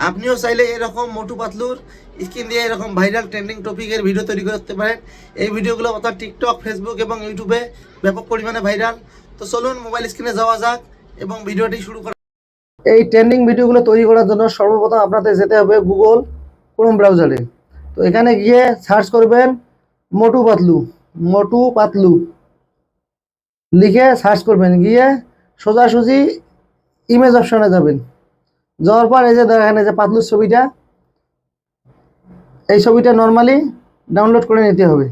আপনিও চাইলে এরকম মোটু পাতলুর স্ক্রিন দিয়ে এরকম ভাইরাল ট্রেন্ডিং টপিকের ভিডিও তৈরি করতে পারেন। এই ভিডিওগুলো অর্থাৎ টিকটক, ফেসবুক এবং ইউটিউবে ব্যাপক পরিমাণে ভাইরাল। তো চলুন মোবাইল স্ক্রিনে যাওয়া যাক এবং ভিডিওটি শুরু করা। এই ট্রেন্ডিং ভিডিওগুলো তৈরি করার জন্য সর্বপ্রথম আপনাদের যেতে হবে গুগল ক্রোম ব্রাউজারে। তো এখানে গিয়ে সার্চ করবেন মোটু পাতলু, মোটু পাতলু লিখে সার্চ করবেন। গিয়ে সোজাসুজি ইমেজ অপশনে যাবেন। যাওয়ার পর এই যে দেখেন এই যে পাতলুর ছবিটা, এই ছবিটা নর্মালি ডাউনলোড করে নিতে হবে।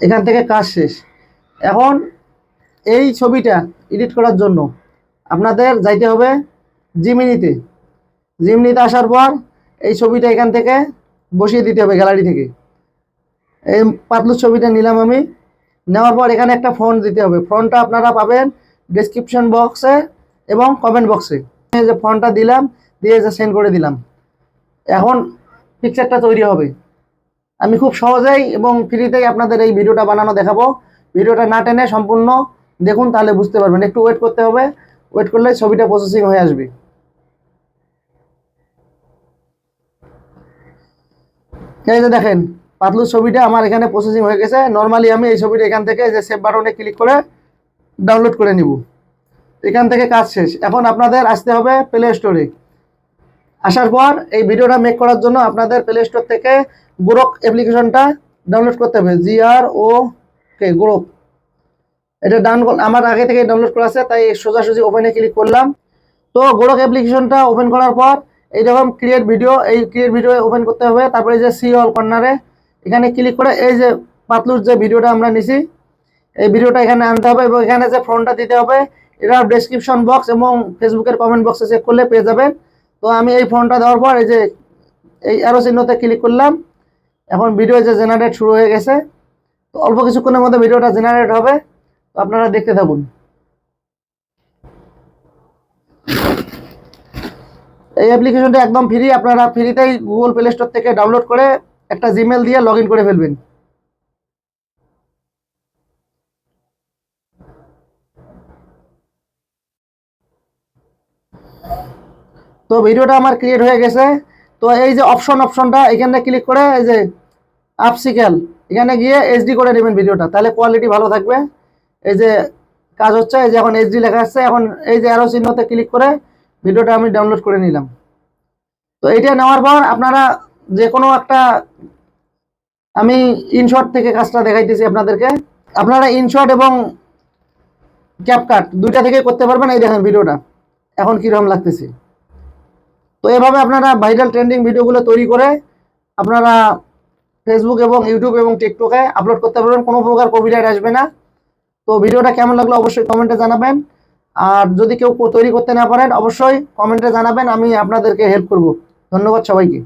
এখান থেকে কাজ শেষ। এখন এই ছবিটা এডিট করার জন্য আপনাদের যাইতে হবে জিমিনিতে। জিমিনিতে আসার পর এই ছবিটা এখান থেকে বসিয়ে দিতে হবে গ্যালারি থেকে। এই পাতলুর ছবিটা নিলাম আমি। নেওয়ার পর এখানে একটা ফন্ট দিতে হবে। ফন্টটা আপনারা পাবেন ডেসক্রিপশন বক্সে এবং কমেন্ট বক্সে। এই যে ফন্টটা দিলাম, দিয়ে যে সেন্ড করে দিলাম। এখন পিকচারটা তৈরি হবে। আমি খুব সহজেই এবং ফ্রিতেই আপনাদের এই ভিডিওটা বানানো দেখাবো। ভিডিওটা না টেনে সম্পূর্ণ দেখুন, তাহলে বুঝতে পারবেন। একটু ওয়েট করতে হবে, ওয়েট করলে ছবিটা প্রসেসিং হয়ে আসবে। এই যে দেখেন পাতলুর ছবিটা আমার এখানে প্রসেসিং হয়ে গেছে। নর্মালি আমি এই ছবিটা এখান থেকে যে সেভ বাটনে ক্লিক করে ডাউনলোড করে নিব। এখান থেকে কাজ শেষ। এখন আপনাদের আসতে হবে প্লে স্টোরে। আসার পর এই ভিডিওটা মেক করার জন্য আপনাদের প্লে স্টোর থেকে গ্রোক অ্যাপ্লিকেশনটা ডাউনলোড করতে হবে। GROK গ্রোক, এটা আমার আগে থেকে ডাউনলোড করা আছে, তাই সোজাসুজি ওপেনে ক্লিক করলাম। তো গ্রোক অ্যাপ্লিকেশনটা ওপেন করার পর এইরকম ক্রিয়েট ভিডিও, এই ক্রিয়েট ভিডিও ওপেন করতে হবে। তারপরে যে সি অল কর্নারে এখানে ক্লিক করে এই যে পাতলুর যে ভিডিওটা আমরা নিছি এই ভিডিওটা এখানে আনতে হবে এবং এখানে যে ফোনটা দিতে হবে এটা ডেসক্রিপশন বক্স এবং ফেসবুকের কমেন্ট বক্সে চেক করলে পেয়ে যাবেন। তো আমি এই ফোনটা দেওয়ার পর এই যে এই অ্যারো চিহ্নতে ক্লিক করলাম। এখন ভিডিও যে জেনারেট শুরু হয়ে গেছে। তো অল্প কিছুক্ষণের মধ্যে ভিডিওটা জেনারেট হবে। তো আপনারা দেখতে থাকুন। এই অ্যাপ্লিকেশনটা একদম ফ্রি। আপনারা ফ্রিতেই গুগল প্লে স্টোর থেকে ডাউনলোড করে একটা জিমেল দিয়ে লগ ইন করে ফেলবেন। তো ভিডিওটা আমার ক্রিয়েট হয়ে গেছে। তো এই যে অপশনটা এখানে ক্লিক করে এই যে আপসিক্যাল এখানে গিয়ে এইচডি করে নেবেন ভিডিওটা, তাহলে কোয়ালিটি ভালো থাকবে। এই যে কাজ হচ্ছে, এই যে এখন এইচডি লেখা আসছে। এখন এই যে অ্যারো চিহ্নতে ক্লিক করে ভিডিওটা আমি ডাউনলোড করে নিলাম। তো এইটা নেওয়ার পর আপনারা যে কোনো একটা, আমি ইনশট থেকে কাজটা দেখাইতেছি আপনাদেরকে। আপনারা ইনশট এবং ক্যাপকাট দুইটা থেকে করতে পারবেন। এই দেখেন ভিডিওটা এখন কীরকম লাগতেছে। তো এভাবে আপনারা ভাইরাল ট্রেন্ডিং ভিডিওগুলো তৈরি করে আপনারা ফেসবুক এবং ইউটিউব এবং টিকটকে আপলোড করতে পারবেন। কোনো প্রকার কপিরাইট আসবে না। তো ভিডিওটা কেমন লাগলো অবশ্যই কমেন্টে জানাবেন। আর যদি কেউ তৈরি করতে না পারেন অবশ্যই কমেন্টে জানাবেন, আমি আপনাদেরকে হেল্প করব। ধন্যবাদ সবাইকে।